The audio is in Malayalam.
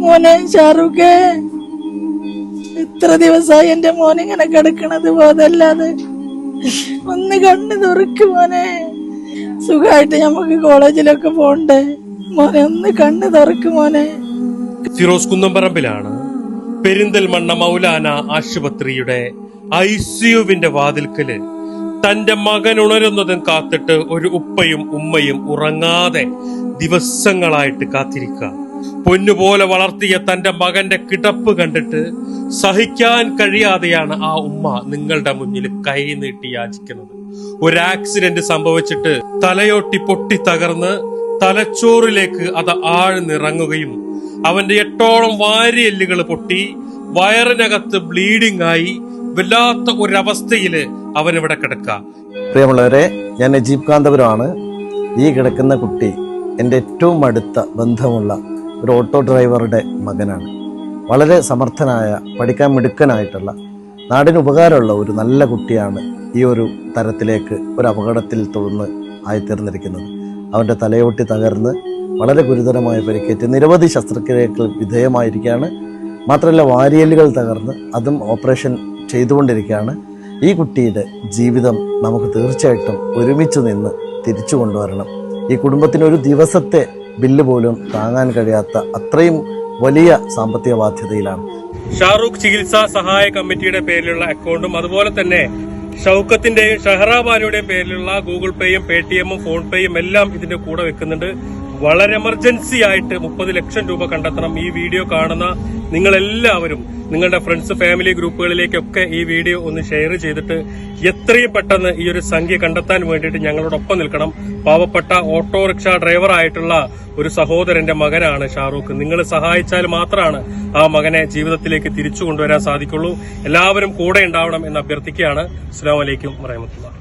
മോനെ ഷാറൂഖേ, എത്ര ദിവസമായി എന്റെ മോൻ ഇങ്ങനെ കിടക്കണത് ബോധമല്ലാതെ. ഒന്ന് കണ്ണ് തുറക്ക് മോനെ. സുഖമായിട്ട് നമുക്ക് കോളേജിലൊക്കെ പോണ്ടേ മോനെ, ഒന്ന് കണ്ണ് തുറക്ക് മോനെ. ഫിറോസ് കുന്നംപറമ്പിലാണ് പെരിന്തൽമണ്ണ മൗലാന ആശുപത്രിയുടെ ICUവിന്റെ വാതിൽക്കല് തന്റെ മകൻ ഉണരുന്നതും കാത്തിട്ട് ഒരു ഉപ്പയും ഉമ്മയും ഉറങ്ങാതെ ദിവസങ്ങളായിട്ട് കാത്തിരിക്കുക. പൊന്നുപോലെ വളർത്തിയ തന്റെ മകന്റെ കിടപ്പ് കണ്ടിട്ട് സഹിക്കാൻ കഴിയാതെയാണ് ആ ഉമ്മ നിങ്ങളുടെ മുന്നിൽ കൈ നീട്ടി യാചിക്കുന്നത്. ഒരു ആക്സിഡന്റ് സംഭവിച്ചിട്ട് തലയോട്ടി പൊട്ടി തകർന്ന് തലച്ചോറിലേക്ക് അത് ആഴ്ന്നിറങ്ങുകയും അവന്റെ 8ഓളം വാരിയെല്ലുകൾ പൊട്ടി വയറിനകത്ത് ബ്ലീഡിംഗ് ആയി വല്ലാത്ത ഒരവസ്ഥയില് അവനിവിടെ കിടക്കുക. പ്രിയമുള്ളവരെ, ഞാൻ നജീബ് കാന്തപുരമാണ്. ഈ കിടക്കുന്ന കുട്ടി എൻ്റെ ഏറ്റവും അടുത്ത ബന്ധമുള്ള ഒരു ഓട്ടോ ഡ്രൈവറുടെ മകനാണ്. വളരെ സമർത്ഥനായ, പഠിക്കാൻ മിടുക്കനായിട്ടുള്ള, നാടിന് ഉപകാരമുള്ള ഒരു നല്ല കുട്ടിയാണ് ഈ ഒരു തരത്തിലേക്ക് ഒരു അപകടത്തിൽ തുടർന്ന് ആയിത്തീർന്നിരിക്കുന്നത്. അവൻ്റെ തലയോട്ടി തകർന്ന് വളരെ ഗുരുതരമായ പരിക്കേറ്റ് നിരവധി ശസ്ത്രക്രിയകൾ വിധേയമായിരിക്കുകയാണ്. മാത്രമല്ല, വാരിയലുകൾ തകർന്ന് അതും ഓപ്പറേഷൻ ചെയ്തുകൊണ്ടിരിക്കുകയാണ്. ഈ കുട്ടിയുടെ ജീവിതം നമുക്ക് തീർച്ചയായിട്ടും ഒരുമിച്ച് നിന്ന് തിരിച്ചു കൊണ്ടുവരണം. ഈ കുടുംബത്തിന് ഒരു ദിവസത്തെ ബില്ല് പോലും താങ്ങാൻ കഴിയാത്ത അത്രയും വലിയ സാമ്പത്തിക ബാധ്യതയിലാണ്. ഷാറൂഖ് ചികിത്സാ സഹായ കമ്മിറ്റിയുടെ പേരിലുള്ള അക്കൗണ്ടും അതുപോലെ തന്നെ ഷൗക്കത്തിന്റെയും ഷഹറാബാനുടെയും പേരിലുള്ള ഗൂഗിൾ പേയും പേടിഎമ്മും ഫോൺ പേയും എല്ലാം ഇതിന്റെ കൂടെ വെക്കുന്നുണ്ട്. വളരെ എമർജൻസി ആയിട്ട് 30 ലക്ഷം രൂപ കണ്ടെത്തണം. ഈ വീഡിയോ കാണുന്ന നിങ്ങളെല്ലാവരും നിങ്ങളുടെ ഫ്രണ്ട്സ്, ഫാമിലി ഗ്രൂപ്പുകളിലേക്കൊക്കെ ഈ വീഡിയോ ഒന്ന് ഷെയർ ചെയ്തിട്ട് എത്രയും പെട്ടെന്ന് ഈ ഒരു സംഖ്യ കണ്ടെത്താൻ വേണ്ടിയിട്ട് ഞങ്ങളോടൊപ്പം നിൽക്കണം. പാവപ്പെട്ട ഓട്ടോറിക്ഷ ഡ്രൈവർ ആയിട്ടുള്ള ഒരു സഹോദരന്റെ മകനാണ് ഷാറൂഖ്. നിങ്ങൾ സഹായിച്ചാൽ മാത്രമാണ് ആ മകനെ ജീവിതത്തിലേക്ക് തിരിച്ചു കൊണ്ടുവരാൻ സാധിക്കുള്ളൂ. എല്ലാവരും കൂടെ ഉണ്ടാവണം എന്ന് അഭ്യർത്ഥിക്കുകയാണ്. അസ്സലാമു അലൈക്കും വറഹ്മത്തുള്ളാഹി.